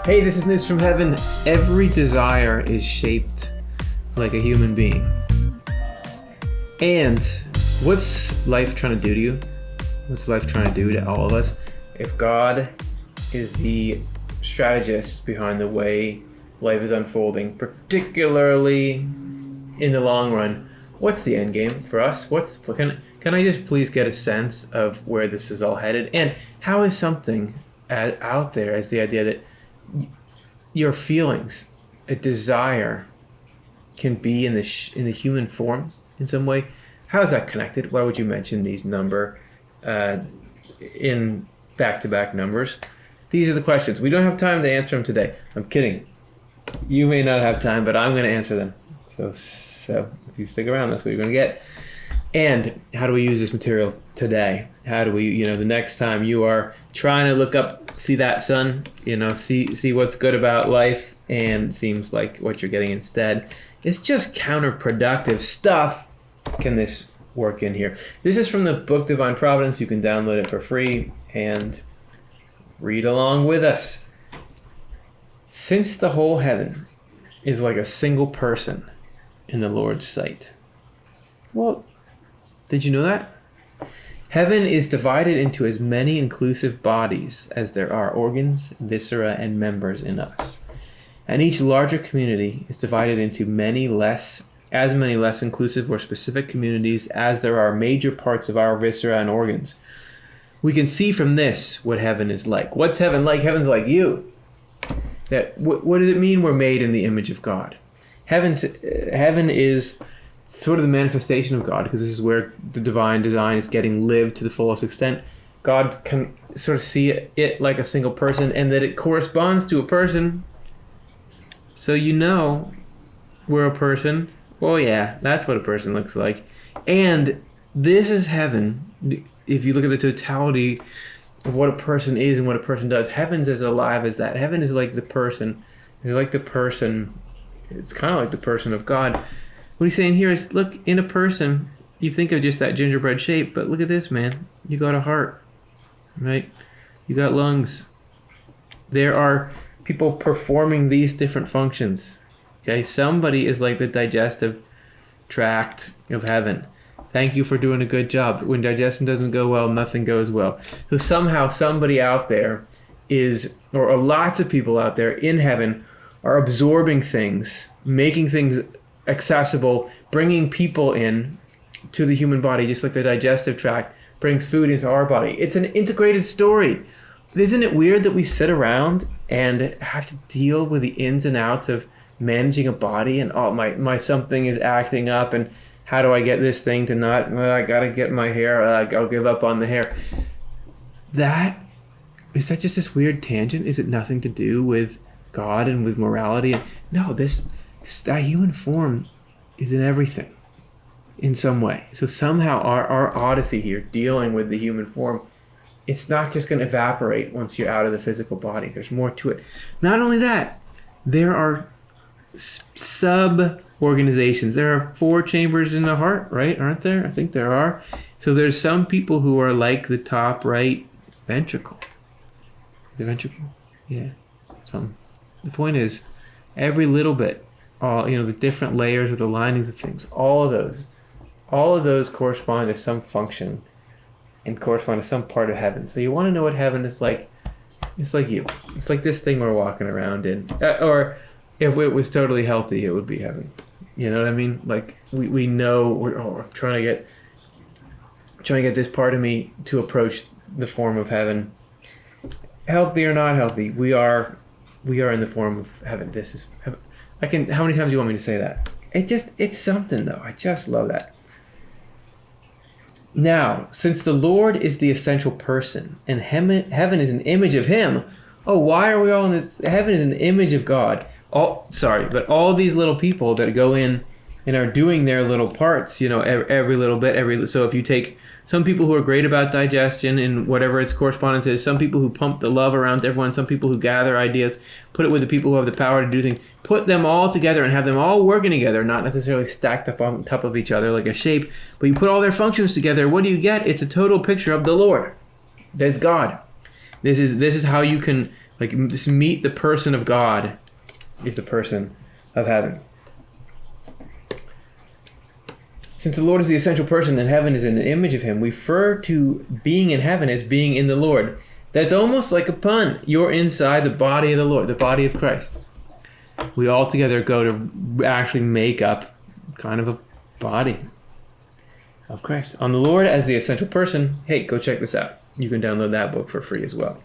Hey, this is News from Heaven. Every desire is shaped like a human being. And what's life trying to do to you? What's life trying to do to all of us? If God is the strategist behind the way life is unfolding, particularly in the long run, what's the end game for us? Can I just please get a sense of where this is all headed? And how is something out there as the idea that your feelings, a desire, can be in the human form in some way? How is that connected? Why would you mention these in back-to-back numbers? These are the questions. We don't have time to answer them today. I'm kidding. You may not have time, but I'm going to answer them. So if you stick around, that's what you're going to get. And how do we use this material today? How do we, the next time you are trying to look up, see that sun, see what's good about life, and it seems like what you're getting instead is just counterproductive stuff. Can this work in here? This is from the book Divine Providence. You can download it for free and read along with us. Since the whole heaven is like a single person in the Lord's sight. Well, did you know that? Heaven is divided into as many inclusive bodies as there are organs, viscera, and members in us. And each larger community is divided into as many less inclusive or specific communities as there are major parts of our viscera and organs. We can see from this what heaven is like. What's heaven like? Heaven's like you. What does it mean we're made in the image of God? Heaven is sort of the manifestation of God, because this is where the divine design is getting lived to the fullest extent. God can sort of see it like a single person, and that it corresponds to a person. So we're a person. Well, yeah, that's what a person looks like. And this is heaven. If you look at the totality of what a person is and what a person does, heaven's as alive as that. Heaven is like the person. It's like the person. It's kind of like the person of God. What he's saying here is, look, in a person, you think of just that gingerbread shape, but look at this, man. You got a heart, right? You got lungs. There are people performing these different functions, okay? Somebody is like the digestive tract of heaven. Thank you for doing a good job. When digestion doesn't go well, nothing goes well. So somehow somebody out there or lots of people out there in heaven are absorbing things, making things accessible, bringing people in to the human body, just like the digestive tract brings food into our body. It's an integrated story. Isn't it weird that we sit around and have to deal with the ins and outs of managing a body, and my something is acting up, and how do I get this thing to not, I gotta get my hair, I'll give up on the hair. Is that just this weird tangent? Is it nothing to do with God and with morality? No, that human form is in everything in some way. So somehow our odyssey here, dealing with the human form, it's not just going to evaporate once you're out of the physical body. There's more to it. Not only that, there are sub-organizations. There are 4 chambers in the heart, right? Aren't there? I think there are. So there's some people who are like the top right ventricle. The ventricle? Yeah. The point is, every little bit, the different layers of the linings of things, all of those correspond to some function and correspond to some part of heaven. So you want to know what heaven is like? It's like you. It's like this thing we're walking around in. Or if it was totally healthy, it would be heaven. You know what I mean? Like we know we're trying to get this part of me to approach the form of heaven. Healthy or not healthy, we are in the form of heaven. This is heaven. How many times do you want me to say that? It's something though. I just love that. Now, since the Lord is the essential person and heaven is an image of him, why are we all in this? Heaven is an image of God. But all these little people that go in and are doing their little parts, every little bit, so if you take some people who are great about digestion and whatever its correspondence is, some people who pump the love around to everyone, some people who gather ideas, put it with the people who have the power to do things, put them all together and have them all working together, not necessarily stacked up on top of each other like a shape, but you put all their functions together, what do you get? It's a total picture of the Lord. That's God. This is how you can Like, just meet the person of God is the person of heaven. Since the Lord is the essential person and heaven is an image of him, we refer to being in heaven as being in the Lord. That's almost like a pun. You're inside the body of the Lord, the body of Christ. We all together go to actually make up kind of a body of Christ. On the Lord as the essential person, hey, go check this out. You can download that book for free as well.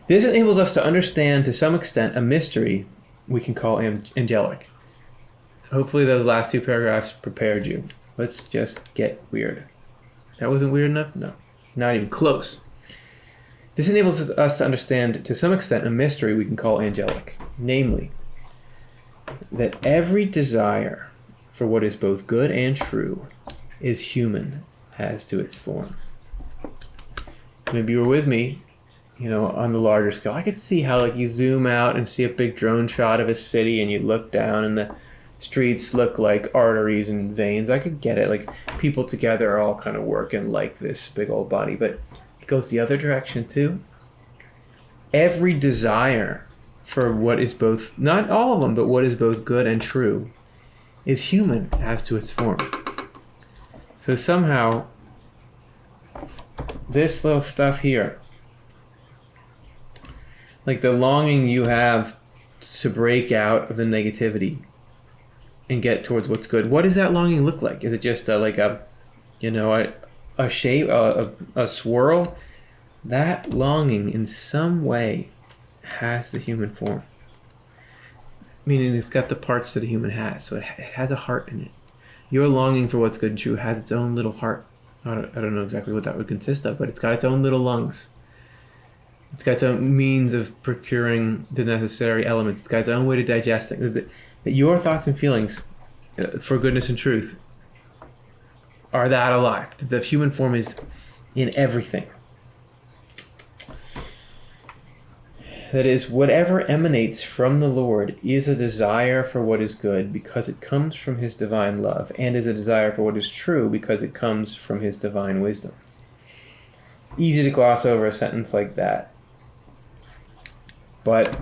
This enables us to understand to some extent a mystery we can call angelic. Hopefully those last two paragraphs prepared you. Let's just get weird. That wasn't weird enough? No, not even close. This enables us to understand to some extent a mystery we can call angelic. Namely, that every desire for what is both good and true is human as to its form. Maybe you were with me, on the larger scale. I could see how you zoom out and see a big drone shot of a city and you look down and the streets look like arteries and veins. I could get it. People together are all kind of working like this big old body, but it goes the other direction too. Every desire for what is both, not all of them, but what is both good and true is human as to its form. So somehow this little stuff here, the longing you have to break out of the negativity and get towards what's good. What does that longing look like? Is it just a shape, a swirl? That longing in some way has the human form. Meaning it's got the parts that a human has. So it has a heart in it. Your longing for what's good and true has its own little heart. I don't know exactly what that would consist of, but it's got its own little lungs. It's got its own means of procuring the necessary elements. It's got its own way to digest things. That your thoughts and feelings for goodness and truth are that alive. The human form is in everything. That is, whatever emanates from the Lord is a desire for what is good because it comes from his divine love, and is a desire for what is true because it comes from his divine wisdom. Easy to gloss over a sentence like that. But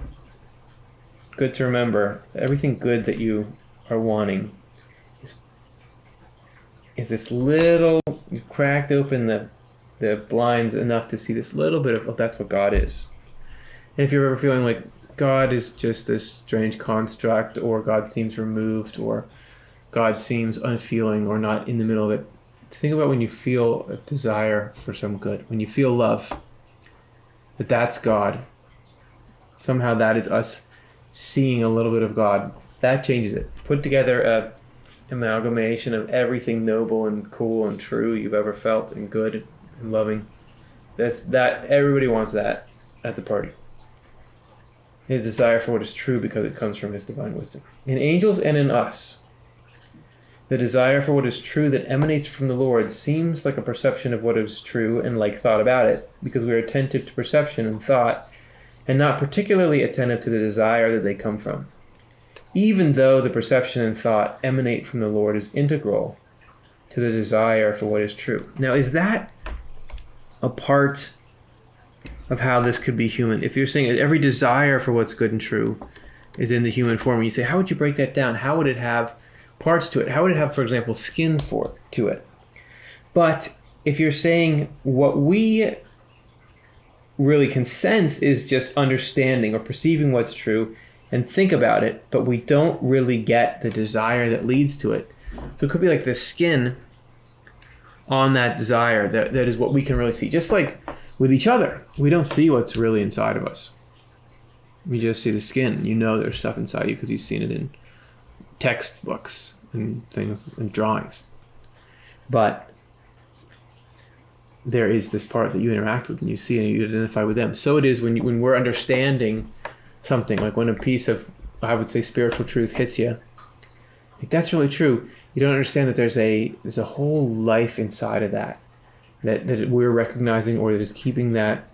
good to remember, everything good that you are wanting is this little, you cracked open the blinds enough to see this little bit of, that's what God is. And if you're ever feeling like God is just this strange construct, or God seems removed, or God seems unfeeling or not in the middle of it, think about when you feel a desire for some good, when you feel love, that's God. Somehow that is us seeing a little bit of God. That changes it. Put together a amalgamation of everything noble and cool and true you've ever felt and good and loving. That everybody wants that at the party. His desire for what is true because it comes from his divine wisdom. In angels and in us, the desire for what is true that emanates from the Lord seems like a perception of what is true and like thought about it, because we are attentive to perception and thought, and not particularly attentive to the desire that they come from. Even though the perception and thought emanate from the Lord is integral to the desire for what is true. Now, is that a part of how this could be human? If you're saying every desire for what's good and true is in the human form, and you say, how would you break that down? How would it have parts to it? How would it have, for example, skin to it? But if you're saying what we really can sense is just understanding or perceiving what's true and think about it, but we don't really get the desire that leads to it. So it could be like the skin on that desire that is what we can really see. Just like with each other, we don't see what's really inside of us. We just see the skin. You know there's stuff inside you because you've seen it in textbooks and things and drawings. But there is this part that you interact with and you see and you identify with them. So it is when we're understanding something, like when a piece of, I would say, spiritual truth hits you. Like, that's really true. You don't understand that there's a whole life inside of that we're recognizing, or that is keeping that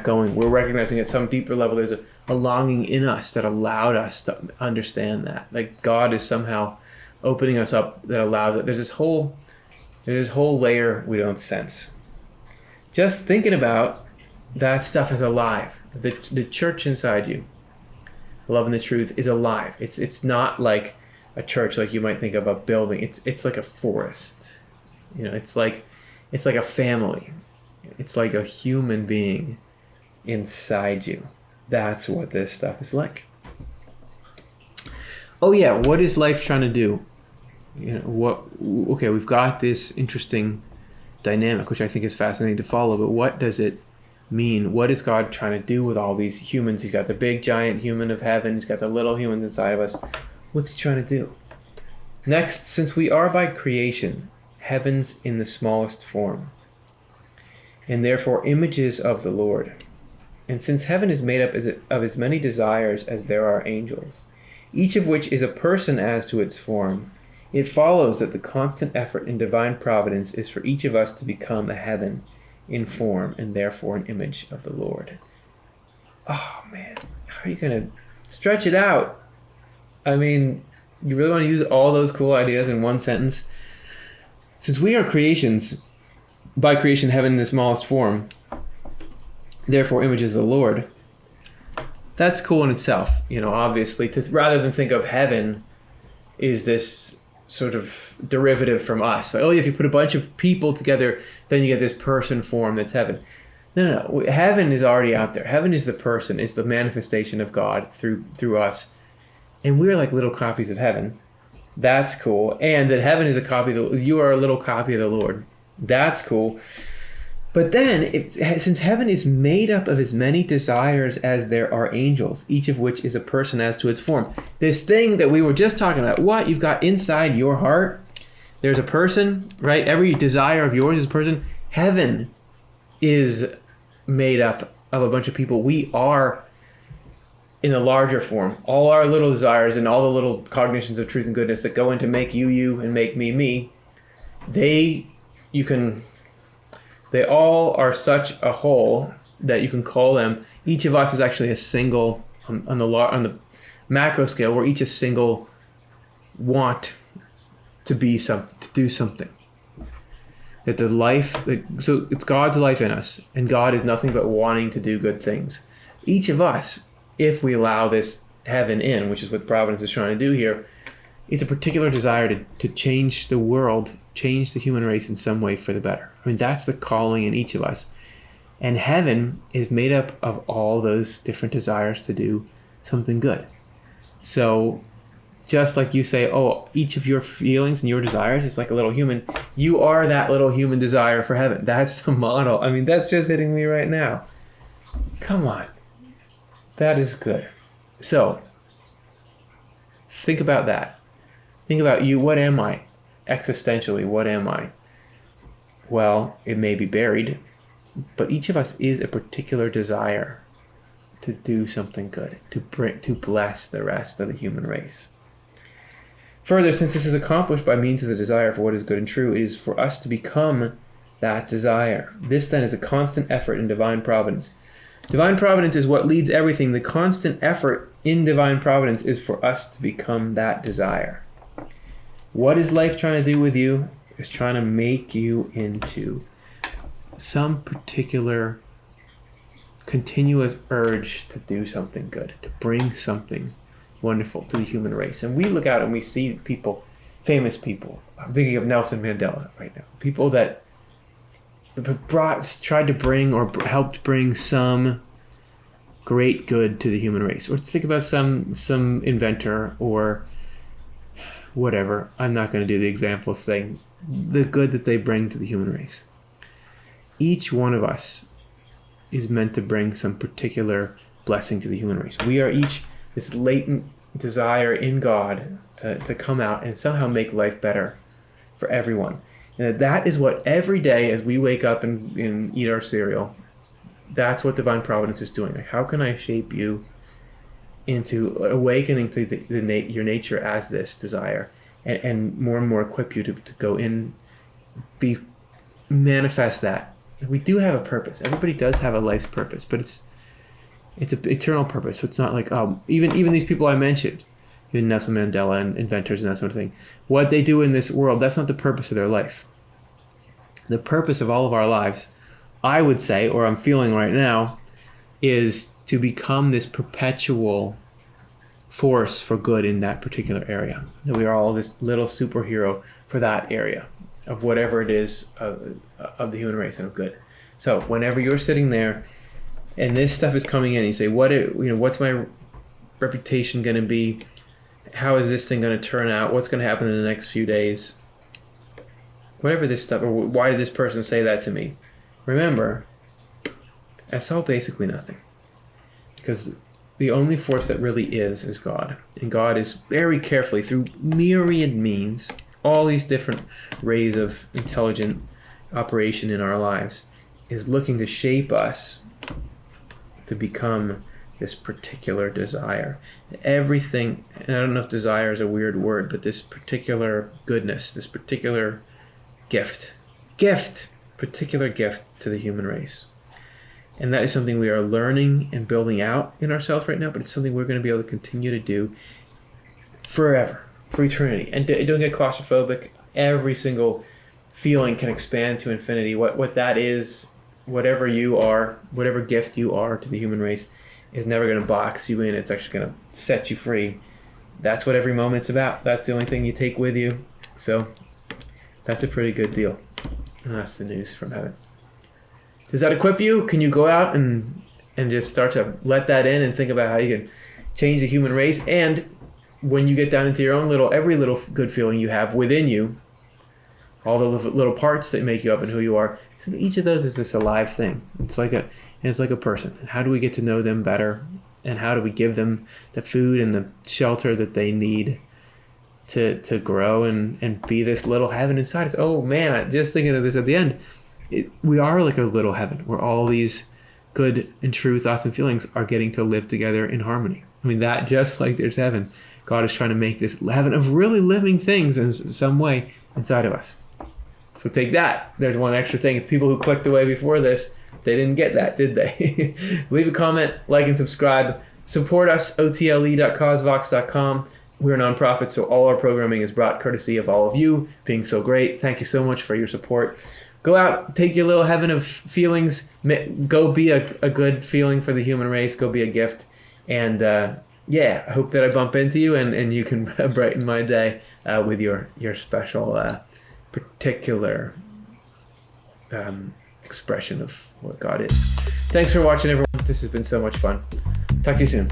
going. We're recognizing at some deeper level there's a longing in us that allowed us to understand that. Like God is somehow opening us up that allows it. There's this whole layer we don't sense. Just thinking about that stuff is alive. The church inside you, love and the truth, is alive. It's not like a church like you might think of a building. It's like a forest. It's like a family. It's like a human being inside you. That's what this stuff is like. Oh yeah, what is life trying to do? Okay, we've got this interesting dynamic, which I think is fascinating to follow, but what does it mean? What is God trying to do with all these humans? He's got the big giant human of heaven. He's got the little humans inside of us. What's he trying to do? Next, since we are by creation, heavens in the smallest form, and therefore images of the Lord, and since heaven is made up of as many desires as there are angels, each of which is a person as to its form, it follows that the constant effort in divine providence is for each of us to become a heaven in form and therefore an image of the Lord. Oh man, how are you going to stretch it out? I mean, you really want to use all those cool ideas in one sentence? Since we are creations, by creation, heaven in the smallest form, therefore images of the Lord. That's cool in itself, obviously, rather than think of heaven is this sort of derivative from us. Like, if you put a bunch of people together, then you get this person form that's heaven. No. Heaven is already out there. Heaven is the person. It's the manifestation of God through us. And we're like little copies of heaven. That's cool. And that heaven is a copy you are a little copy of the Lord. That's cool. But then, since heaven is made up of as many desires as there are angels, each of which is a person as to its form. This thing that we were just talking about, what you've got inside your heart, there's a person, right? Every desire of yours is a person. Heaven is made up of a bunch of people. We are in a larger form. All our little desires and all the little cognitions of truth and goodness that go into make you and make me, they all are such a whole that you can call them. Each of us is actually a single on the macro scale. We're each a single want to be something, to do something. That the life, so it's God's life in us, and God is nothing but wanting to do good things. Each of us, if we allow this heaven in, which is what Providence is trying to do here, it's a particular desire to change the world, change the human race in some way for the better. I mean, that's the calling in each of us. And heaven is made up of all those different desires to do something good. So just like you say, each of your feelings and your desires is like a little human, you are that little human desire for heaven. That's the model. I mean, that's just hitting me right now. Come on. That is good. So think about that. Think about you. What am I? Existentially, what am I? Well, it may be buried, but each of us is a particular desire to do something good, to bless the rest of the human race. Further, since this is accomplished by means of the desire for what is good and true, it is for us to become that desire. This then is a constant effort in divine providence. Divine providence is what leads everything. The constant effort in divine providence is for us to become that desire. What is life trying to do with you? It's trying to make you into some particular continuous urge to do something good, to bring something wonderful to the human race. And we look out and we see people, famous people. I'm thinking of Nelson Mandela right now. People that tried to bring or helped bring some great good to the human race. Or think about some inventor or whatever. I'm not going to do the examples thing. The good that they bring to the human race. Each one of us is meant to bring some particular blessing to the human race. We are each this latent desire in God to come out and somehow make life better for everyone. And that is what every day as we wake up and eat our cereal, that's what divine providence is doing. Like, how can I shape you into awakening to your nature as this desire, and more equip you to go in, manifest that. We do have a purpose. Everybody does have a life's purpose, but it's an eternal purpose. So it's not like even these people I mentioned, even Nelson Mandela and inventors and that sort of thing. What they do in this world, that's not the purpose of their life. The purpose of all of our lives, I would say, or I'm feeling right now, is to become this perpetual force for good in that particular area. That we are all this little superhero for that area of whatever it is of the human race and of good. So whenever you're sitting there and this stuff is coming in, you say, what's my reputation going to be? How is this thing going to turn out? What's going to happen in the next few days? Whatever this stuff, or why did this person say that to me? Remember, that's all basically nothing. Because the only force that really is God. And God is very carefully, through myriad means, all these different rays of intelligent operation in our lives, is looking to shape us to become this particular desire. Everything, and I don't know if desire is a weird word, but this particular goodness, this particular particular gift to the human race. And that is something we are learning and building out in ourselves right now, but it's something we're going to be able to continue to do forever, for eternity. And don't get claustrophobic. Every single feeling can expand to infinity. What that is, whatever you are, whatever gift you are to the human race, is never going to box you in. It's actually going to set you free. That's what every moment's about. That's the only thing you take with you. So that's a pretty good deal. And that's the news from heaven. Does that equip you? Can you go out and just start to let that in and think about how you can change the human race? And when you get down into your own every little good feeling you have within you, all the little parts that make you up and who you are, so each of those is this alive thing. It's like a person. How do we get to know them better? And how do we give them the food and the shelter that they need to grow and be this little heaven inside us? Oh man, I'm just thinking of this at the end. We are like a little heaven where all these good and true thoughts and feelings are getting to live together in harmony. I mean, that just like there's heaven, God is trying to make this heaven of really living things in some way inside of us. So take that. There's one extra thing. People who clicked away before this, they didn't get that, did they? Leave a comment, like, and subscribe. Support us, otle.causvox.com. We're a nonprofit, so all our programming is brought courtesy of all of you being so great. Thank you so much for your support. Go out, take your little heaven of feelings, go be a good feeling for the human race, go be a gift. And I hope that I bump into you and you can brighten my day with your special, particular expression of what God is. Thanks for watching, everyone. This has been so much fun. Talk to you soon.